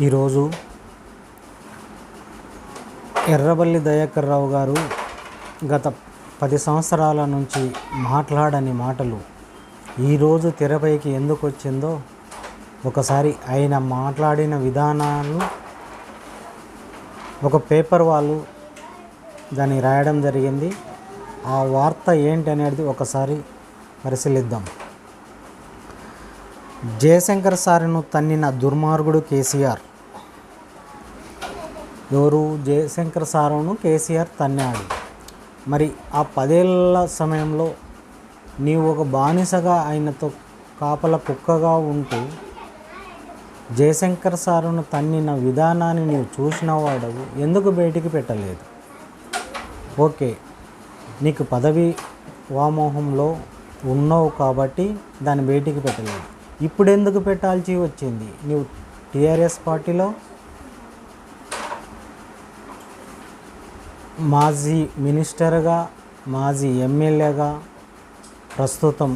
ఈరోజు ఎర్రబెల్లి దయాకర్ రావు గారు గత 10 సంవత్సరాల నుంచి మాట్లాడని మాటలు ఈరోజు తెరపైకి ఎందుకు వచ్చిందో ఒకసారి ఆయన మాట్లాడిన విధానాలు ఒక పేపర్ వాళ్ళు దాన్ని రాయడం జరిగింది. ఆ వార్త ఏంటి అనేది ఒకసారి పరిశీలిద్దాం. జయశంకర్ సార్ను తన్నిన దుర్మార్గుడు కేసీఆర్. ఎవరు? జయశంకర్ సారును కేసీఆర్ తన్నాడు. మరి ఆ 10 ఏళ్ళ సమయంలో నీవు ఒక బానిసగా ఆయనతో కాపల కుక్కగా ఉంటూ జయశంకర్ సారును తన్నిన విధానాన్ని నీవు చూసిన వాడవు ఎందుకు బయటికి పెట్టలేదు? ఓకే, నీకు పదవి వామోహంలో ఉన్నావు కాబట్టి దాన్ని బయటికి పెట్టలేదు. ఇప్పుడు ఎందుకు పెట్టాల్సి వచ్చింది? నీవు టీఆర్ఎస్ పార్టీలో మాజీ మినిస్టర్గా, మాజీ ఎమ్మెల్యేగా, ప్రస్తుతం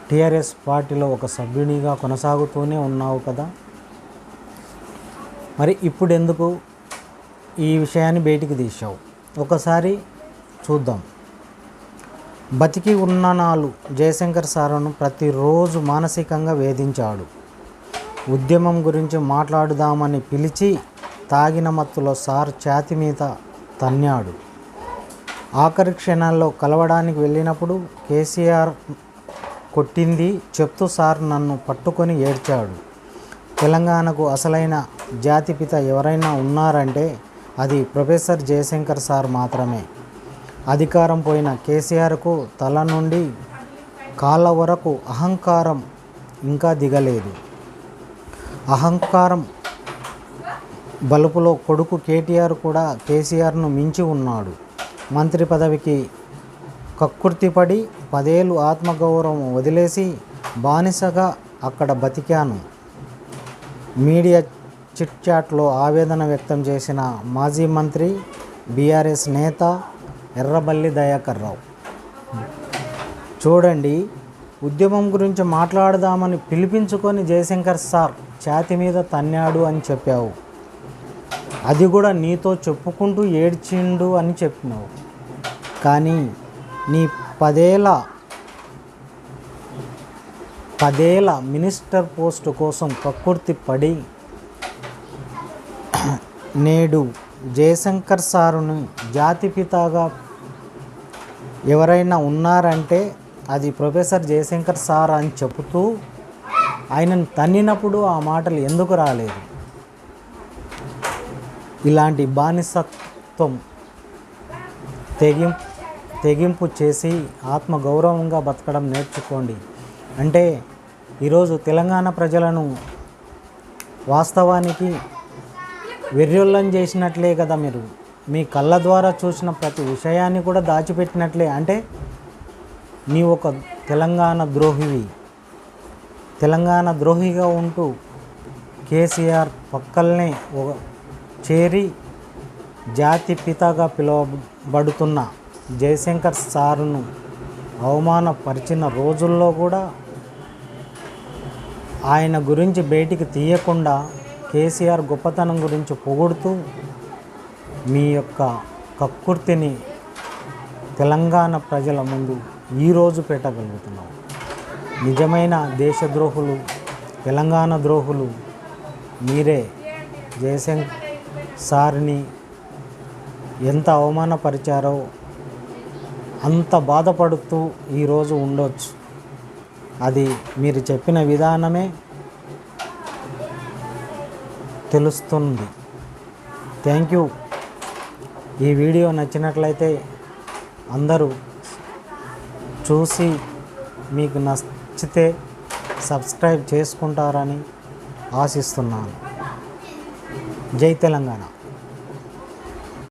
టీఆర్ఎస్ పార్టీలో ఒక సభ్యునిగా కొనసాగుతూనే ఉన్నావు కదా. మరి ఇప్పుడు ఎందుకు ఈ విషయాన్ని బయటికి తీశావు? ఒకసారి చూద్దాం. బతికి ఉన్న నాళ్ళు జయశంకర్ సారును ప్రతిరోజు మానసికంగా వేధించాడు. ఉద్యమం గురించి మాట్లాడుదామని పిలిచి తాగిన మత్తులో సార్ ఛాతి మీద తన్నాడు. ఆఖరి క్షణాల్లో కలవడానికి వెళ్ళినప్పుడు కేసీఆర్ కొట్టింది చెప్తూ సార్ నన్ను పట్టుకొని ఏడ్చాడు. తెలంగాణకు అసలైన జాతిపిత ఎవరైనా ఉన్నారంటే అది ప్రొఫెసర్ జయశంకర్ సార్ మాత్రమే. అధికారం పోయిన కేసీఆర్కు తల నుండి కాళ్ళ వరకు అహంకారం ఇంకా దిగలేదు. అహంకారం బలుపులో కొడుకు కేటీఆర్ కూడా కేసీఆర్ను మించి ఉన్నాడు. మంత్రి పదవికి కక్కుర్తిపడి 10 ఏళ్ళు ఆత్మగౌరవం వదిలేసి బానిసగా అక్కడ బతికాను. మీడియా చిట్ చాట్లో ఆవేదన వ్యక్తం చేసిన మాజీ మంత్రి, బీఆర్ఎస్ నేత ఎర్రబెల్లి దయాకర్ రావు. చూడండి, ఉద్యమం గురించి మాట్లాడదామని పిలిపించుకొని జయశంకర్ సార్ ఛాతి మీద తన్నాడు అని చెప్పావు. అది కూడా నీతో చెప్పుకుంటూ ఏడ్చిండు అని చెప్పినావు. కానీ నీ 10 ఏళ్ళ మినిస్టర్ పోస్టు కోసం కక్కుర్తి పడి నేడు జయశంకర్ సారుని జాతిపితగా ఎవరైనా ఉన్నారంటే అది ప్రొఫెసర్ జయశంకర్ సార్ అని చెబుతూ ఆయనను తన్నినప్పుడు ఆ మాటలు ఎందుకు రాలేదు? ఇలాంటి బానిసత్వం తెగింపు చేసి ఆత్మగౌరవంగా బతకడం నేర్చుకోండి. అంటే ఈరోజు తెలంగాణ ప్రజలను వాస్తవానికి వెర్రోళ్ళని చేసినట్లే కదా. మీరు మీ కళ్ళ ద్వారా చూసిన ప్రతి విషయాన్ని కూడా దాచిపెట్టినట్లే. అంటే నీ ఒక తెలంగాణ ద్రోహివి. తెలంగాణ ద్రోహిగా ఉంటూ కేసీఆర్ పక్కల్నే చేరి జాతి పితగా పిలువబడుతున్న జయశంకర్ సారును అవమానపరిచిన రోజుల్లో కూడా ఆయన గురించి బయటికి తీయకుండా కేసీఆర్ గొప్పతనం గురించి పొగుడుతూ మీ యొక్క కక్కుర్తిని తెలంగాణ ప్రజల ముందు ఈరోజు పెట్టగలుగుతున్నాం. నిజమైన దేశద్రోహులు, తెలంగాణ ద్రోహులు మీరే. జయశంకర్ సార్ని ఎంత అవమానపరిచారో అంత బాధపడుతూ ఈరోజు ఉండొచ్చు. అది మీరు చెప్పిన విధానమే తెలుస్తుంది. Thank you. ఈ వీడియో నచ్చినట్లయితే అందరూ చూసి మీకు నచ్చితే సబ్స్క్రైబ్ చేసుకుంటారని ఆశిస్తున్నాను. జై తెలంగాణ.